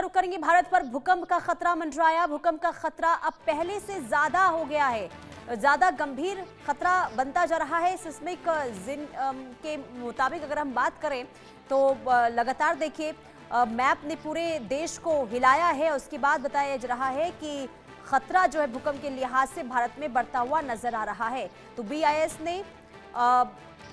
रुख करेंगे भारत पर। भूकंप का खतरा मंडराया, भूकंप का खतरा अब पहले से ज्यादा हो गया है, ज्यादा गंभीर खतरा बनता जा रहा है। सिस्मिक के मुताबिक अगर हम बात करें तो लगातार देखिए मैप ने पूरे देश को हिलाया है। उसके बाद बताया जा रहा है कि खतरा जो है भूकंप के लिहाज से भारत में बढ़ता हुआ नजर आ रहा है। तो BIS ने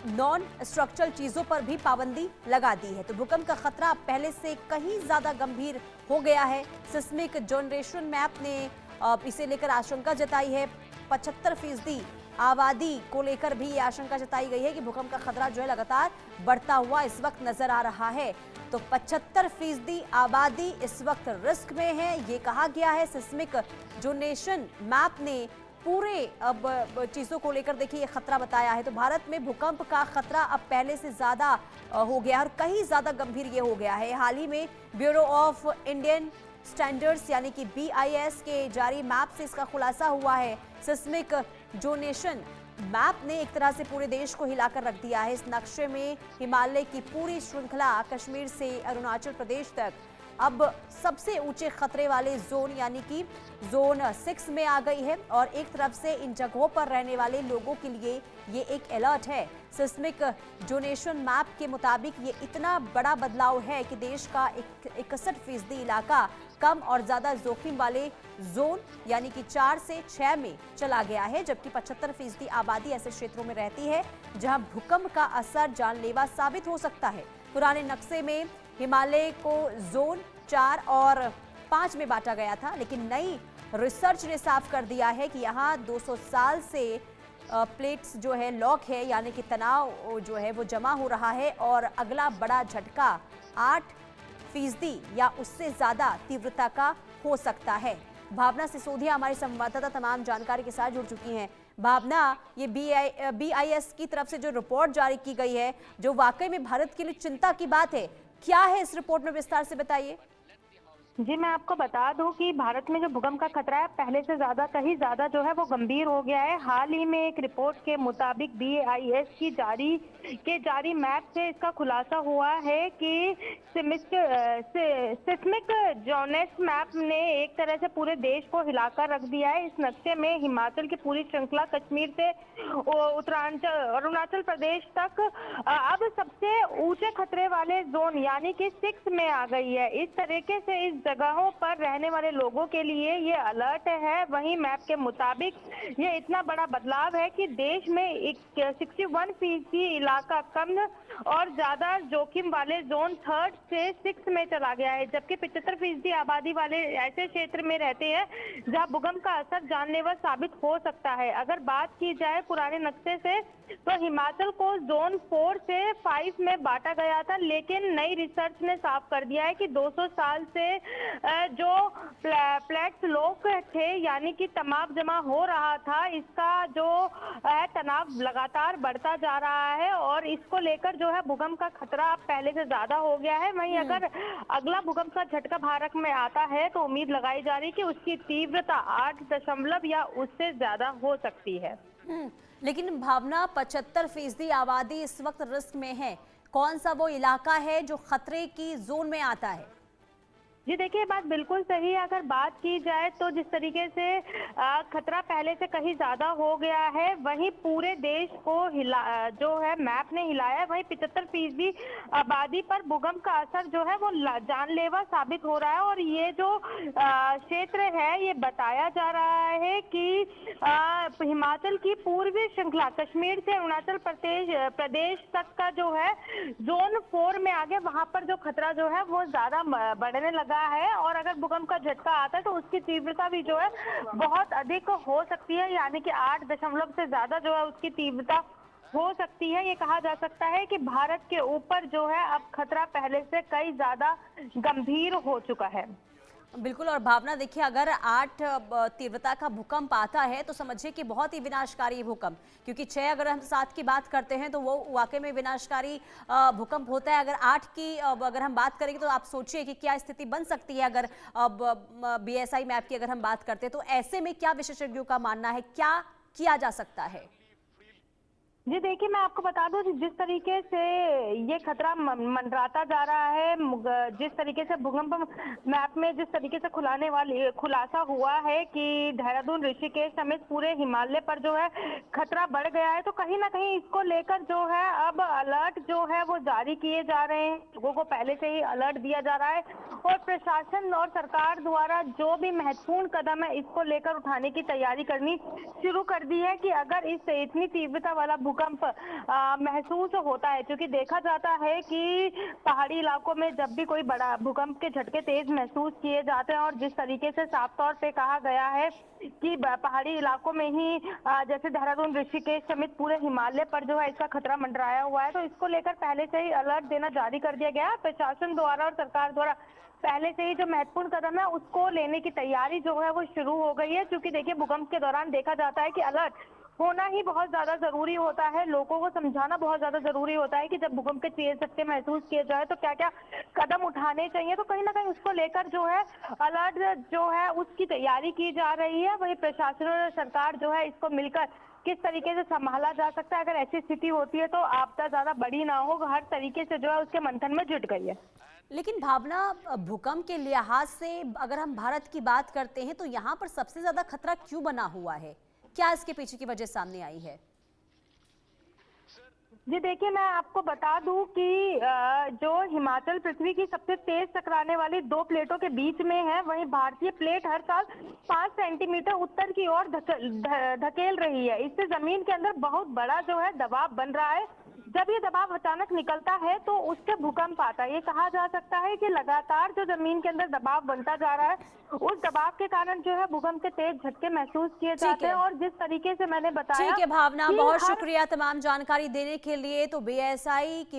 नॉन स्ट्रक्चरल चीजों पर भी पाबंदी लगा दी है। तो भूकंप का खतरा पहले से कहीं ज्यादा गंभीर हो गया है। सिस्मिक जनरेशन मैप ने इसे लेकर आशंका जताई है। 75% आबादी को लेकर भी ये आशंका जताई गई है कि भूकंप का खतरा जो है लगातार बढ़ता हुआ इस वक्त नजर आ रहा है। तो 75% आबादी इस वक्त रिस्क में है, ये कहा गया है। सिस्मिक जनरेशन मैप ने पूरे अब चीज़ों को लेकर देखिए ये खतरा बताया है। तो भारत में भूकंप का खतरा अब पहले से ज़्यादा हो गया और कहीं ज़्यादा गंभीर ये हो गया है। हाल ही में ब्यूरो ऑफ इंडियन स्टैंडर्ड्स यानी कि BIS के जारी मैप से इसका खुलासा हुआ है। सिस्मिक जोनेशन मैप ने एक तरह से पूरे देश को हिलाकर रख दिया है। इस नक्शे में हिमालय की पूरी श्रृंखला कश्मीर से अरुणाचल प्रदेश तक अब सबसे ऊंचे खतरे वाले जोन यानी कि जोन 6 में आ गई है। और एक तरफ से इन जगहों पर रहने वाले लोगों के लिए ये एक अलर्ट है। सिस्मिक जोनेशन मैप के मुताबिक ये इतना बड़ा बदलाव है कि देश का 61% इलाका कम और ज्यादा जोखिम वाले जोन यानी कि 4 से 6 में चला गया है, जबकि 75% आबादी ऐसे क्षेत्रों में रहती है जहां भूकंप का असर जानलेवा साबित हो सकता है। पुराने नक्शे में हिमालय को जोन 4 और 5 में बांटा गया था, लेकिन नई रिसर्च ने साफ कर दिया है कि यहाँ 200 साल से प्लेट्स जो है लॉक है यानी कि तनाव जो है वो जमा हो रहा है और अगला बड़ा झटका 8% या उससे ज्यादा तीव्रता का हो सकता है। भावना सिसोदिया हमारी संवाददाता तमाम जानकारी के साथ जुड़ चुकी हैं। भावना, ये BIS की तरफ से जो रिपोर्ट जारी की गई है जो वाकई में भारत के लिए चिंता की बात है, क्या है इस रिपोर्ट में, विस्तार से बताइए। जी, मैं आपको बता दूं कि भारत में जो भूकंप का खतरा है पहले से कहीं ज्यादा जो है वो गंभीर हो गया है। हाल ही में एक रिपोर्ट के मुताबिक BIS की जारी मैप से इसका खुलासा हुआ है कि सिस्मिक जोनेस मैप ने एक तरह से पूरे देश को हिलाकर रख दिया है। इस नक्शे में हिमाचल की पूरी श्रृंखला कश्मीर से उत्तरांचल अरुणाचल प्रदेश तक अब सबसे ऊंचे खतरे वाले जोन यानी कि 6 में आ गई है। इस तरीके से इस जगहों पर रहने वाले लोगों के लिए ये अलर्ट है। वहीं मैप के मुताबिक ये इतना बड़ा बदलाव है कि देश में 61% इलाका कम और ज्यादा जोखिम वाले जोन 3 से 6 में चला गया है, जबकि 75% आबादी वाले ऐसे क्षेत्र में रहते हैं जहां भूकंप का असर जानलेवा साबित हो सकता है। अगर बात की जाए पुराने नक्शे से तो हिमाचल को जोन 4 से 5 में बांटा गया था, लेकिन नई रिसर्च ने साफ कर दिया है कि 200 साल से जो प्लेट्स लॉक थे यानी कि तनाव जमा हो रहा था, इसका जो तनाव लगातार बढ़ता जा रहा है और इसको लेकर जो है भूकंप का खतरा पहले से ज्यादा हो गया है। वहीं अगर अगला भूकंप का झटका भारत में आता है तो उम्मीद लगाई जा रही है कि उसकी तीव्रता 8 या उससे ज्यादा हो सकती है। लेकिन भावना, 75% आबादी इस वक्त रिस्क में है। कौन सा वो इलाका है जो खतरे की जोन में आता है? जी देखिए, बात बिल्कुल सही है। अगर बात की जाए तो जिस तरीके से खतरा पहले से कहीं ज्यादा हो गया है, वहीं पूरे देश को जो है मैप ने हिलाया है। वहीं 75% आबादी पर भूकंप का असर जो है वो जानलेवा साबित हो रहा है। और ये जो क्षेत्र है ये बताया जा रहा है कि हिमाचल की पूर्वी श्रृंखला कश्मीर से अरुणाचल प्रदेश तक का जो है जोन 4 में आ गया, वहां पर जो खतरा जो है वो ज्यादा बढ़ने लगा है। और अगर भूकंप का झटका आता है तो उसकी तीव्रता भी जो है बहुत अधिक हो सकती है, यानी कि 8 दशमलव से ज्यादा जो है उसकी तीव्रता हो सकती है। ये कहा जा सकता है कि भारत के ऊपर जो है अब खतरा पहले से कई ज्यादा गंभीर हो चुका है। बिल्कुल। और भावना, देखिए अगर 8 तीव्रता का भूकंप आता है तो समझिए कि बहुत ही विनाशकारी भूकंप, क्योंकि 6 अगर हम 7 की बात करते हैं तो वो वाकई में विनाशकारी भूकंप होता है। अगर 8 की अगर हम बात करेंगे तो आप सोचिए कि क्या स्थिति बन सकती है अगर BSI मैप की अगर हम बात करते हैं। तो ऐसे में क्या विशेषज्ञों का मानना है, क्या किया जा सकता है? जी देखिए, मैं आपको बता दूं जिस तरीके से ये खतरा मंडराता जा रहा है, जिस तरीके से भूकंप मैप में जिस तरीके से खुलासा हुआ है कि देहरादून, ऋषिकेश समेत पूरे हिमालय पर जो है खतरा बढ़ गया है, तो कहीं ना कहीं इसको लेकर जो है अब अलर्ट जो है वो जारी किए जा रहे हैं। लोगों को पहले से ही अलर्ट दिया जा रहा है और प्रशासन और सरकार द्वारा जो भी महत्वपूर्ण कदम है इसको लेकर उठाने की तैयारी करनी शुरू कर दी है कि अगर इस इतनी तीव्रता वाला भूकंप महसूस होता है, क्योंकि देखा जाता है कि पहाड़ी इलाकों में जब भी कोई बड़ा भूकंप के झटके तेज महसूस किए जाते हैं और जिस तरीके से साफ तौर पे कहा गया है कि पहाड़ी इलाकों में ही जैसे देहरादून, ऋषिकेश समेत पूरे हिमालय पर जो है इसका खतरा मंडराया हुआ है, तो इसको लेकर पहले से ही अलर्ट देना जारी कर दिया गया है। प्रशासन द्वारा और सरकार द्वारा पहले से ही जो महत्वपूर्ण कदम है उसको लेने की तैयारी जो है वो शुरू हो गई है, क्योंकि देखिए भूकंप के दौरान देखा जाता है कि अलर्ट होना ही बहुत ज्यादा जरूरी होता है। लोगों को समझाना बहुत ज्यादा जरूरी होता है कि जब भूकंप के तेज झटके महसूस किए जाए तो क्या क्या कदम उठाने चाहिए। तो कहीं ना कहीं उसको लेकर जो है अलर्ट जो है उसकी तैयारी की जा रही है। वही प्रशासन और सरकार जो है इसको मिलकर किस तरीके से संभाला जा सकता है, अगर ऐसी स्थिति होती है तो आपदा ज्यादा बड़ी ना हो, हर तरीके से जो है उसके मंथन में जुट गई है। लेकिन भावना, भूकंप के लिहाज से अगर हम भारत की बात करते हैं तो यहाँ पर सबसे ज्यादा खतरा क्यों बना हुआ है? क्या इसके पीछे की वजह सामने आई है? जी देखिए, मैं आपको बता दूं कि जो हिमाचल पृथ्वी की सबसे तेज टकराने वाली दो प्लेटों के बीच में है, वहीं भारतीय प्लेट हर साल 5 सेंटीमीटर उत्तर की ओर धकेल रही है। इससे जमीन के अंदर बहुत बड़ा जो है दबाव बन रहा है। जब ये दबाव अचानक निकलता है तो उससे भूकंप आता है। ये कहा जा सकता है कि लगातार जो जमीन के अंदर दबाव बनता जा रहा है, उस दबाव के कारण जो है भूकंप के तेज झटके महसूस किए जाते हैं। और जिस तरीके से मैंने बताया, ठीक है भावना, बहुत शुक्रिया तमाम जानकारी देने के लिए। तो बीएसआई की